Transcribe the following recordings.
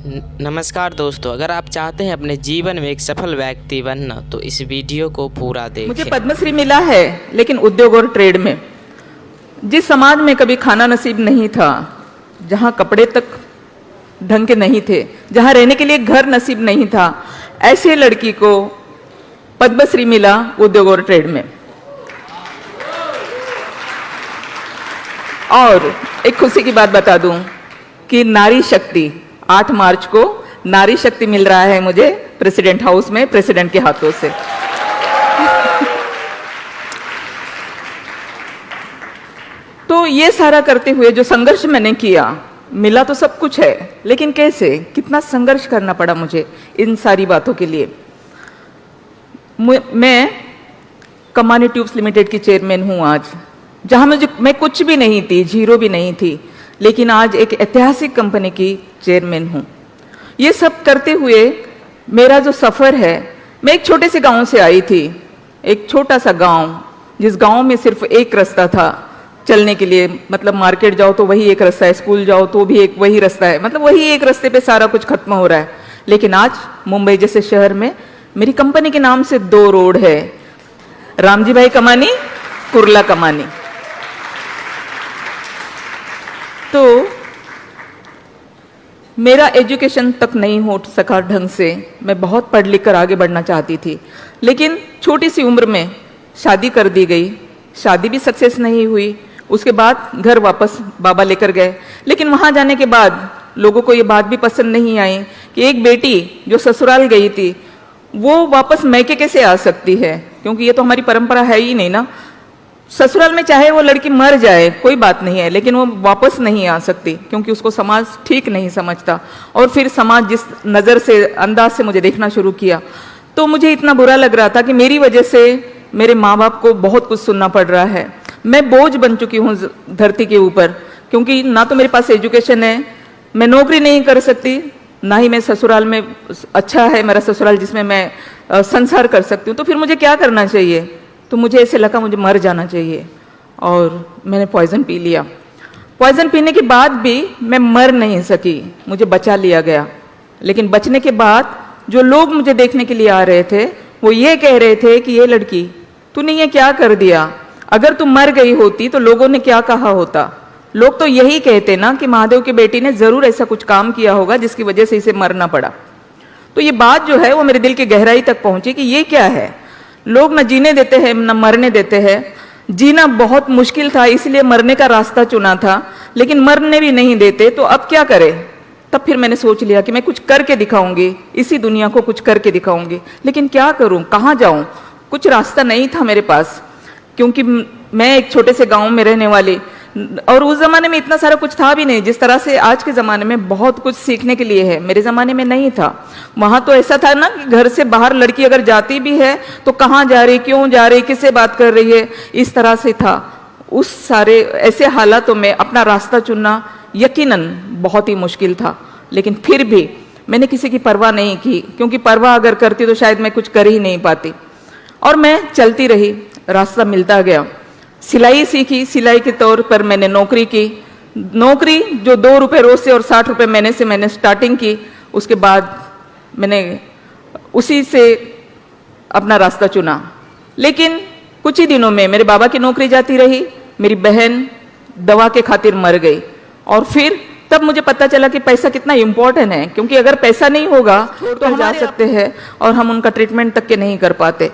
नमस्कार दोस्तों, अगर आप चाहते हैं अपने जीवन में एक सफल व्यक्ति बनना तो इस वीडियो को पूरा देखें। मुझे पद्मश्री मिला है, लेकिन उद्योग और ट्रेड में। जिस समाज में कभी खाना नसीब नहीं था, जहां कपड़े तक ढंग के नहीं थे, जहां रहने के लिए घर नसीब नहीं था, ऐसे लड़की को पद्मश्री मिला उद्योग और ट्रेड में। और एक खुशी की बात बता दूं कि नारी शक्ति 8 मार्च को नारी शक्ति मिल रहा है मुझे प्रेसिडेंट हाउस में, प्रेसिडेंट के हाथों से। तो ये सारा करते हुए जो संघर्ष मैंने किया, मिला तो सब कुछ है, लेकिन कैसे, कितना संघर्ष करना पड़ा मुझे इन सारी बातों के लिए। मैं कमानी ट्यूब्स लिमिटेड की चेयरमैन हूं आज, जहां मैं कुछ भी नहीं थी, जीरो भी नहीं थी, लेकिन आज एक ऐतिहासिक कंपनी की चेयरमैन हूं। ये सब करते हुए मेरा जो सफर है, मैं एक छोटे से गांव से आई थी, एक छोटा सा गांव, जिस गांव में सिर्फ एक रास्ता था चलने के लिए। मतलब मार्केट जाओ तो वही एक रास्ता है, स्कूल जाओ तो भी एक वही रास्ता है, मतलब वही एक रास्ते पे सारा कुछ खत्म हो रहा है। लेकिन आज मुंबई जैसे शहर में मेरी कंपनी के नाम से 2 रोड है, रामजी भाई कमानी, कुर्ला कमानी। तो मेरा एजुकेशन तक नहीं हो सका ढंग से, मैं बहुत पढ़ लिख कर आगे बढ़ना चाहती थी, लेकिन छोटी सी उम्र में शादी कर दी गई। शादी भी सक्सेस नहीं हुई। उसके बाद घर वापस बाबा लेकर गए, लेकिन वहां जाने के बाद लोगों को ये बात भी पसंद नहीं आई कि एक बेटी जो ससुराल गई थी वो वापस मैके कैसे आ सकती है, क्योंकि ये तो हमारी परंपरा है ही नहीं ना। ससुराल में चाहे वो लड़की मर जाए कोई बात नहीं है, लेकिन वो वापस नहीं आ सकती, क्योंकि उसको समाज ठीक नहीं समझता। और फिर समाज जिस नज़र से, अंदाज से मुझे देखना शुरू किया, तो मुझे इतना बुरा लग रहा था कि मेरी वजह से मेरे माँ बाप को बहुत कुछ सुनना पड़ रहा है। मैं बोझ बन चुकी हूँ धरती के ऊपर, क्योंकि ना तो मेरे पास एजुकेशन है, मैं नौकरी नहीं कर सकती, ना ही मैं ससुराल में, अच्छा है मेरा ससुराल जिसमें मैं संसार कर सकती हूँ। तो फिर मुझे क्या करना चाहिए? तो मुझे ऐसे लगा मुझे मर जाना चाहिए, और मैंने पॉइजन पी लिया। पॉइजन पीने के बाद भी मैं मर नहीं सकी, मुझे बचा लिया गया। लेकिन बचने के बाद जो लोग मुझे देखने के लिए आ रहे थे, वो ये कह रहे थे कि ये लड़की, तूने ये क्या कर दिया? अगर तू मर गई होती तो लोगों ने क्या कहा होता? लोग तो यही कहते ना कि महादेव की बेटी ने जरूर ऐसा कुछ काम किया होगा जिसकी वजह से इसे मरना पड़ा। तो ये बात जो है वो मेरे दिल की गहराई तक पहुंची कि ये क्या है, लोग न जीने देते हैं न मरने देते हैं। जीना बहुत मुश्किल था, इसलिए मरने का रास्ता चुना था, लेकिन मरने भी नहीं देते, तो अब क्या करें? तब फिर मैंने सोच लिया कि मैं कुछ करके दिखाऊंगी, इसी दुनिया को कुछ करके दिखाऊंगी। लेकिन क्या करूं, कहाँ जाऊं? कुछ रास्ता नहीं था मेरे पास, क्योंकि मैं एक छोटे से गांव में रहने वाली, और उस जमाने में इतना सारा कुछ था भी नहीं जिस तरह से आज के ज़माने में बहुत कुछ सीखने के लिए है। मेरे ज़माने में नहीं था। वहाँ तो ऐसा था ना कि घर से बाहर लड़की अगर जाती भी है तो कहाँ जा रही, क्यों जा रही, किससे बात कर रही है, इस तरह से था। उस सारे ऐसे हालातों में अपना रास्ता चुनना यकीनन बहुत ही मुश्किल था, लेकिन फिर भी मैंने किसी की परवाह नहीं की, क्योंकि परवाह अगर करती तो शायद मैं कुछ कर ही नहीं पाती। और मैं चलती रही, रास्ता मिलता गया। सिलाई सीखी, सिलाई के तौर पर मैंने नौकरी की। नौकरी जो 2 रुपये रोज से और 60 रुपये महीने से मैंने स्टार्टिंग की। उसके बाद मैंने उसी से अपना रास्ता चुना। लेकिन कुछ ही दिनों में मेरे बाबा की नौकरी जाती रही, मेरी बहन दवा के खातिर मर गई, और फिर तब मुझे पता चला कि पैसा कितना इम्पोर्टेंट है, क्योंकि अगर पैसा नहीं होगा तो हम जा सकते हैं और हम उनका ट्रीटमेंट तक के नहीं कर पाते।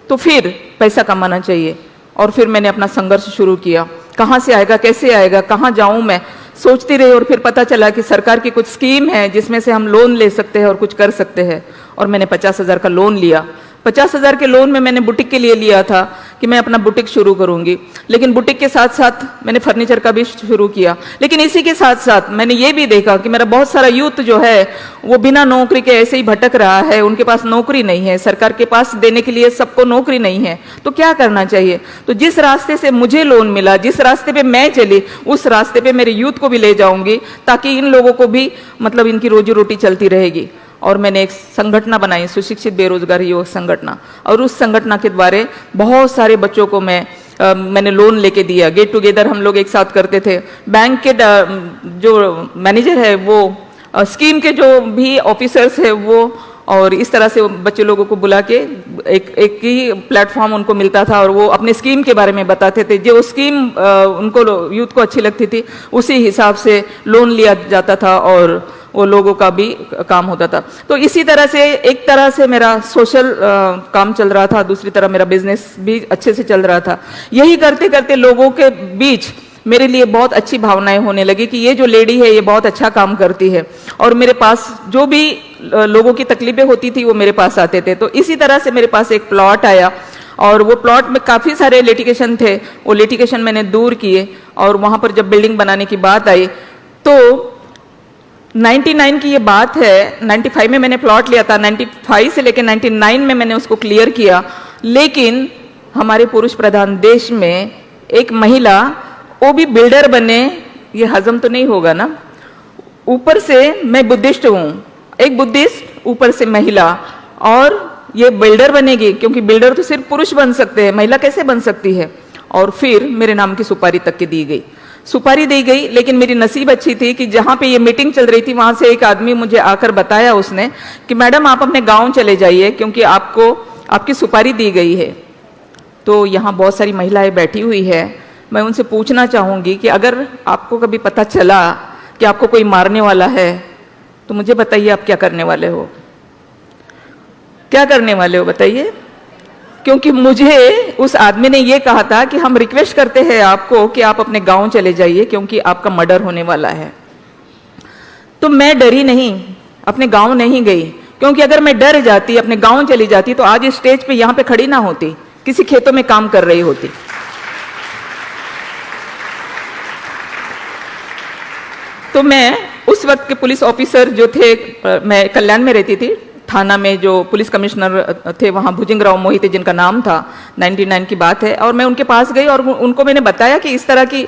तो फिर पैसा कमाना चाहिए, और फिर मैंने अपना संघर्ष शुरू किया। कहाँ से आएगा, कैसे आएगा, कहाँ जाऊँ मैं, सोचती रही। और फिर पता चला कि सरकार की कुछ स्कीम है जिसमें से हम लोन ले सकते हैं और कुछ कर सकते हैं, और मैंने 50,000 का लोन लिया। 50,000 के लोन में मैंने बुटीक के लिए लिया था कि मैं अपना बुटीक शुरू करूंगी, लेकिन बुटीक के साथ साथ मैंने फर्नीचर का भी शुरू किया। लेकिन इसी के साथ साथ मैंने ये भी देखा कि मेरा बहुत सारा यूथ जो है वो बिना नौकरी के ऐसे ही भटक रहा है, उनके पास नौकरी नहीं है, सरकार के पास देने के लिए सबको नौकरी नहीं है। तो क्या करना चाहिए? तो जिस रास्ते से मुझे लोन मिला, जिस रास्ते पे मैं चली, उस रास्ते पे मेरे यूथ को भी ले जाऊंगी, ताकि इन लोगों को भी मतलब इनकी रोजी रोटी चलती रहेगी। और मैंने एक संगठन बनाई, सुशिक्षित बेरोजगार युवक संगठन, और उस संगठन के द्वारा बहुत सारे बच्चों को मैंने लोन लेके दिया। गेट टुगेदर हम लोग एक साथ करते थे। बैंक के जो मैनेजर है वो स्कीम के जो भी ऑफिसर्स है वो, और इस तरह से बच्चे लोगों को बुला के एक ही प्लेटफॉर्म उनको मिलता था और वो अपने स्कीम के बारे में बताते थे। जो स्कीम उनको यूथ को अच्छी लगती थी उसी हिसाब से लोन लिया जाता था और वो लोगों का भी काम होता था। तो इसी तरह से एक तरह से मेरा सोशल काम चल रहा था, दूसरी तरह मेरा बिजनेस भी अच्छे से चल रहा था। यही करते करते लोगों के बीच मेरे लिए बहुत अच्छी भावनाएं होने लगी कि ये जो लेडी है ये बहुत अच्छा काम करती है, और मेरे पास जो भी लोगों की तकलीफें होती थी वो मेरे पास आते थे। तो इसी तरह से मेरे पास एक प्लॉट आया और वो प्लॉट में काफ़ी सारे लिटिगेशन थे, वो लिटिगेशन मैंने दूर किए, और वहाँ पर जब बिल्डिंग बनाने की बात आई तो 99 की ये बात है, 95 में मैंने प्लॉट लिया था, 95 से लेकर 99 में मैंने उसको क्लियर किया। लेकिन हमारे पुरुष प्रधान देश में एक महिला वो भी बिल्डर बने, ये हजम तो नहीं होगा ना। ऊपर से मैं बुद्धिस्ट हूँ, एक बुद्धिस्ट, ऊपर से महिला, और ये बिल्डर बनेगी, क्योंकि बिल्डर तो सिर्फ पुरुष बन सकते हैं, महिला कैसे बन सकती है। और फिर मेरे नाम की सुपारी तक के दी गई, सुपारी दी गई। लेकिन मेरी नसीब अच्छी थी कि जहाँ पे ये मीटिंग चल रही थी वहाँ से एक आदमी मुझे आकर बताया उसने कि मैडम आप अपने गाँव चले जाइए क्योंकि आपको आपकी सुपारी दी गई है। तो यहाँ बहुत सारी महिलाएं बैठी हुई है, मैं उनसे पूछना चाहूँगी कि अगर आपको कभी पता चला कि आपको कोई मारने वाला है तो मुझे बताइए आप क्या करने वाले हो, क्या करने वाले हो बताइए। क्योंकि मुझे उस आदमी ने ये कहा था कि हम रिक्वेस्ट करते हैं आपको कि आप अपने गांव चले जाइए क्योंकि आपका मर्डर होने वाला है। तो मैं डरी नहीं, अपने गांव नहीं गई, क्योंकि अगर मैं डर जाती, अपने गांव चली जाती तो आज इस स्टेज पे यहाँ पे खड़ी ना होती, किसी खेतों में काम कर रही होती। तो मैं उस वक्त के पुलिस ऑफिसर जो थे, मैं कल्याण में रहती थी, थाना में जो पुलिस कमिश्नर थे वहाँ भुजंगराव मोहिते जिनका नाम था, 99 की बात है, और मैं उनके पास गई और उनको मैंने बताया कि इस तरह की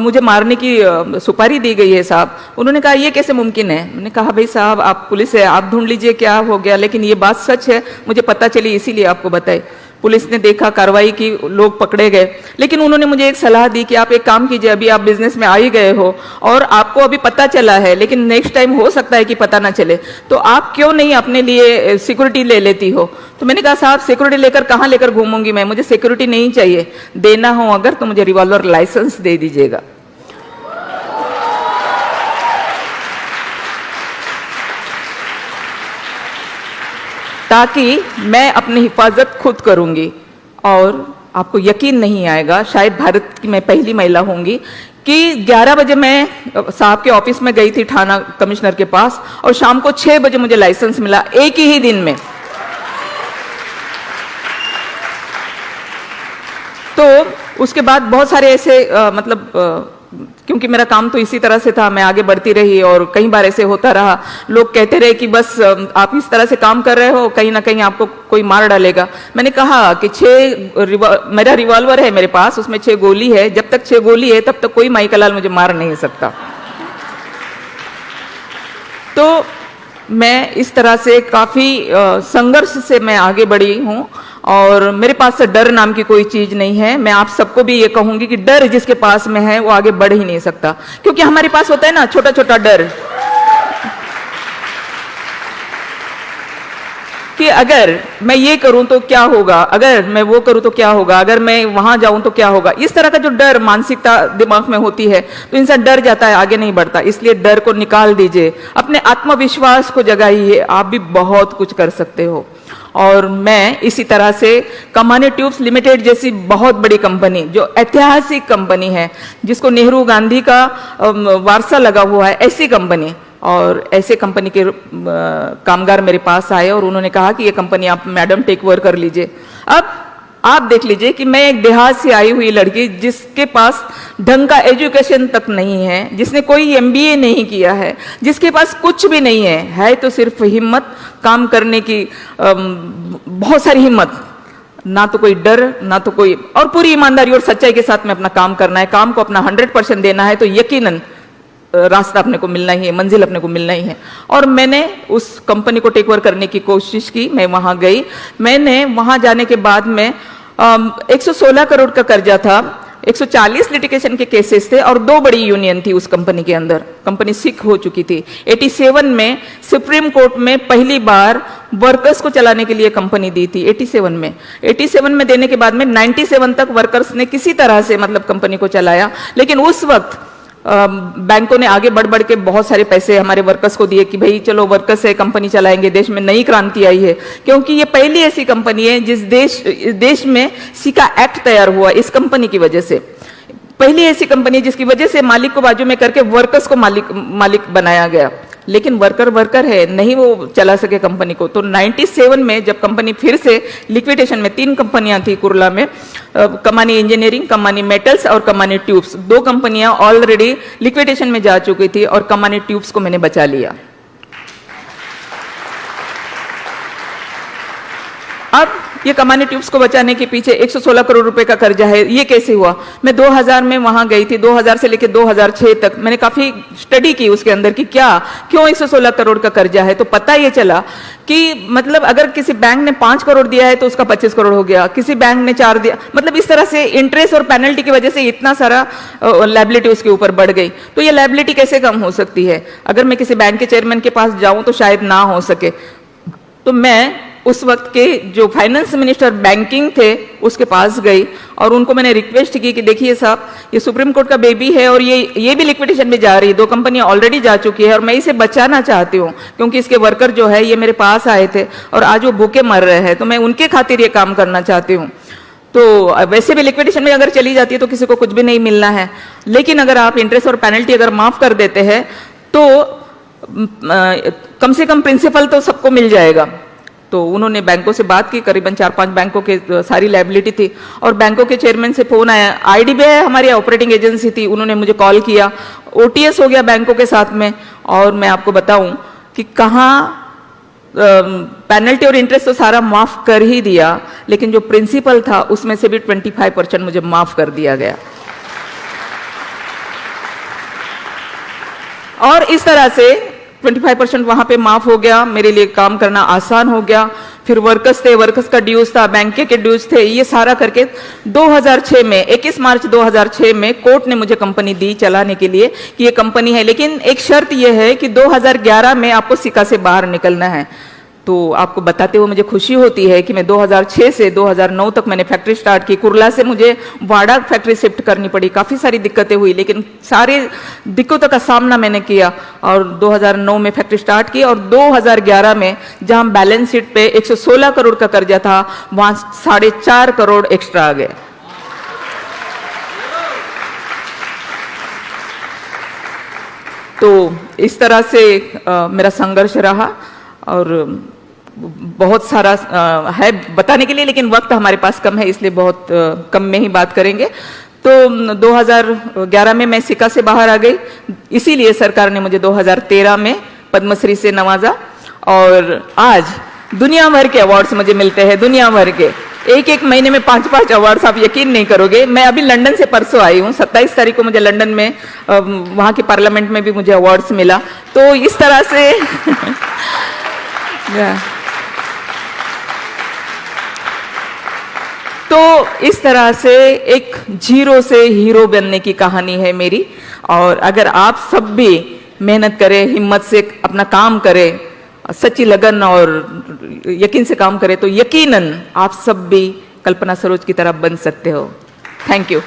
मुझे मारने की सुपारी दी गई है साहब। उन्होंने कहा ये कैसे मुमकिन है। मैंने कहा भाई साहब आप पुलिस है, आप ढूंढ लीजिए क्या हो गया, लेकिन ये बात सच है, मुझे पता चली इसीलिए आपको बताई। पुलिस ने देखा, कार्रवाई की, लोग पकड़े गए। लेकिन उन्होंने मुझे एक सलाह दी कि आप एक काम कीजिए, अभी आप बिजनेस में आ ही गए हो और आपको अभी पता चला है, लेकिन नेक्स्ट टाइम हो सकता है कि पता ना चले, तो आप क्यों नहीं अपने लिए सिक्योरिटी ले लेती हो। तो मैंने कहा साहब सिक्योरिटी लेकर कहाँ लेकर घूमूंगी मैं, मुझे सिक्योरिटी नहीं चाहिए, देना हो अगर तो मुझे रिवॉल्वर लाइसेंस दे दीजिएगा। ताकि मैं अपनी हिफाजत खुद करूंगी। और आपको यकीन नहीं आएगा, शायद भारत की मैं पहली महिला होंगी कि 11 बजे मैं साहब के ऑफिस में गई थी थाना कमिश्नर के पास, और शाम को 6 बजे मुझे लाइसेंस मिला, एक ही दिन में। तो उसके बाद बहुत सारे ऐसे क्योंकि मेरा काम तो इसी तरह से था, मैं आगे बढ़ती रही और कई बार ऐसे होता रहा, लोग कहते रहे कि बस आप इस तरह से काम कर रहे हो, कहीं ना कहीं आपको कोई मार डालेगा। मैंने कहा कि मेरा रिवॉल्वर है मेरे पास, उसमें 6 गोली है, जब तक 6 गोली है तब तक कोई माइकलाल मुझे मार नहीं सकता। तो मैं इस तरह से काफी संघर्ष से मैं आगे बढ़ी हूँ, और मेरे पास से डर नाम की कोई चीज नहीं है। मैं आप सबको भी ये कहूंगी कि डर जिसके पास में है वो आगे बढ़ ही नहीं सकता, क्योंकि हमारे पास होता है ना छोटा छोटा डर कि अगर मैं ये करूं तो क्या होगा, अगर मैं वो करूं तो क्या होगा, अगर मैं वहां जाऊं तो क्या होगा। इस तरह का जो डर मानसिकता दिमाग में होती है तो इंसान डर जाता है, आगे नहीं बढ़ता। इसलिए डर को निकाल दीजिए, अपने आत्मविश्वास को जगाइए, आप भी बहुत कुछ कर सकते हो। और मैं इसी तरह से कमानी ट्यूब्स लिमिटेड जैसी बहुत बड़ी कंपनी, जो ऐतिहासिक कंपनी है, जिसको नेहरू गांधी का वारसा लगा हुआ है, ऐसी कंपनी, और ऐसे कंपनी के कामगार मेरे पास आए और उन्होंने कहा कि ये कंपनी आप मैडम टेक ओवर कर लीजिए। अब आप देख लीजिए कि मैं एक देहात से आई हुई लड़की, जिसके पास ढंग का एजुकेशन तक नहीं है, जिसने कोई MBA नहीं किया है, जिसके पास कुछ भी नहीं है तो सिर्फ हिम्मत, काम करने की बहुत सारी हिम्मत, ना तो कोई डर, ना तो कोई, और पूरी ईमानदारी और सच्चाई के साथ में अपना काम करना है, काम को अपना 100% देना है, तो यकीनन रास्ता अपने को मिलना ही है, मंजिल अपने को मिलना ही है। और मैंने उस कंपनी को टेक ओवर करने की कोशिश की, मैं वहां गई। मैंने वहां जाने के बाद में 116 करोड़ का कर्जा था, 140 लिटिगेशन के केसेस थे और 2 बड़ी यूनियन थी उस कंपनी के अंदर। कंपनी सिक हो चुकी थी। 87 में सुप्रीम कोर्ट में पहली बार वर्कर्स को चलाने के लिए कंपनी दी थी 87 में देने के बाद में 97 तक वर्कर्स ने किसी तरह से मतलब कंपनी को चलाया। लेकिन उस वक्त बैंकों ने आगे बढ़ बढ़ के बहुत सारे पैसे हमारे वर्कर्स को दिए कि भाई चलो वर्कर्स से कंपनी चलाएंगे, देश में नई क्रांति आई है। क्योंकि ये पहली ऐसी कंपनी है जिस देश में सिका एक्ट तैयार हुआ इस कंपनी की वजह से। पहली ऐसी कंपनी जिसकी वजह से मालिक को बाजू में करके वर्कर्स को मालिक बनाया गया। लेकिन वर्कर है, नहीं वो चला सके कंपनी को। तो 97 में जब कंपनी फिर से लिक्विडेशन में, 3 कंपनियां थी कुरला में, कमानी इंजीनियरिंग, कमानी मेटल्स और कमानी ट्यूब्स, 2 कंपनियां ऑलरेडी लिक्विडेशन में जा चुकी थी और कमानी ट्यूब्स को मैंने बचा लिया। अब ये कमानी ट्यूब्स को बचाने के पीछे 116 करोड़ रुपए का कर्जा है। ये कैसे हुआ? मैं 2000 में वहां गई थी, 2000 से लेकर 2006 तक मैंने काफी स्टडी की उसके अंदर कि क्यों 116 करोड़ का कर्जा है। तो पता ये चला कि मतलब अगर किसी बैंक ने 5 करोड़ दिया है तो उसका 25 करोड़ हो गया, किसी बैंक ने 4 दिया, मतलब इस तरह से इंटरेस्ट और पेनल्टी की वजह से इतना सारा लायबिलिटी उसके ऊपर बढ़ गई। तो ये लायबिलिटी कैसे कम हो सकती है? अगर मैं किसी बैंक के चेयरमैन के पास जाऊं तो शायद ना हो सके। तो मैं उस वक्त के जो फाइनेंस मिनिस्टर बैंकिंग थे उसके पास गई और उनको मैंने रिक्वेस्ट की कि देखिए साहब, ये सुप्रीम कोर्ट का बेबी है और ये भी लिक्विडेशन में जा रही है, 2 कंपनियां ऑलरेडी जा चुकी है और मैं इसे बचाना चाहती हूँ क्योंकि इसके वर्कर जो है ये मेरे पास आए थे और आज वो भूखे मर रहे हैं, तो मैं उनके खातिर ये काम करना चाहती हूँ। तो वैसे भी लिक्विडेशन में अगर चली जाती है तो किसी को कुछ भी नहीं मिलना है, लेकिन अगर आप इंटरेस्ट और पेनल्टी अगर माफ कर देते हैं तो कम से कम प्रिंसिपल तो सबको मिल जाएगा। तो उन्होंने बैंकों से बात की, करीबन 4-5 बैंकों के सारी लायबिलिटी थी और बैंकों के चेयरमैन से फोन आया। आईडीबीआई हमारी ऑपरेटिंग एजेंसी थी, उन्होंने मुझे कॉल किया, ओटीएस हो गया बैंकों के साथ में। और मैं आपको बताऊं कि कहाँ पेनल्टी और इंटरेस्ट तो सारा माफ कर ही दिया, लेकिन जो प्रिंसिपल था उसमें से भी 25% मुझे माफ कर दिया गया। और इस तरह से 25% वहां पे माफ हो गया, मेरे लिए काम करना आसान हो गया। फिर वर्कर्स थे, वर्कर्स का ड्यूज था, बैंक के ड्यूज थे, ये सारा करके 2006 में 21 मार्च 2006 में कोर्ट ने मुझे कंपनी दी चलाने के लिए कि ये कंपनी है, लेकिन एक शर्त ये है कि 2011 में आपको सिका से बाहर निकलना है। तो आपको बताते हुए मुझे खुशी होती है कि मैं 2006 से 2009 तक मैंने फैक्ट्री स्टार्ट की। कुरला से मुझे वाड़ा फैक्ट्री शिफ्ट करनी पड़ी, काफ़ी सारी दिक्कतें हुई, लेकिन सारी दिक्कतों का सामना मैंने किया और 2009 में फैक्ट्री स्टार्ट की। और 2011 में जहां बैलेंस शीट पे 116 करोड़ का कर्जा था, वहां 4.5 करोड़ एक्स्ट्रा आ गए। तो इस तरह से मेरा संघर्ष रहा और बहुत सारा है बताने के लिए, लेकिन वक्त हमारे पास कम है, इसलिए बहुत कम में ही बात करेंगे। तो 2011 में मैं सिका से बाहर आ गई, इसीलिए सरकार ने मुझे 2013 में पद्मश्री से नवाजा और आज दुनिया भर के अवार्ड्स मुझे मिलते हैं, दुनिया भर के। एक महीने में 5-5 अवार्ड्स, आप यकीन नहीं करोगे। मैं अभी लंदन से परसों आई हूँ, 27 तारीख को मुझे लंदन में वहाँ के पार्लियामेंट में भी मुझे अवार्ड्स मिला। तो इस तरह से तो इस तरह से एक जीरो से हीरो बनने की कहानी है मेरी। और अगर आप सब भी मेहनत करें, हिम्मत से अपना काम करें, सच्ची लगन और यकीन से काम करें, तो यकीनन आप सब भी कल्पना सरोज की तरह बन सकते हो। Thank you.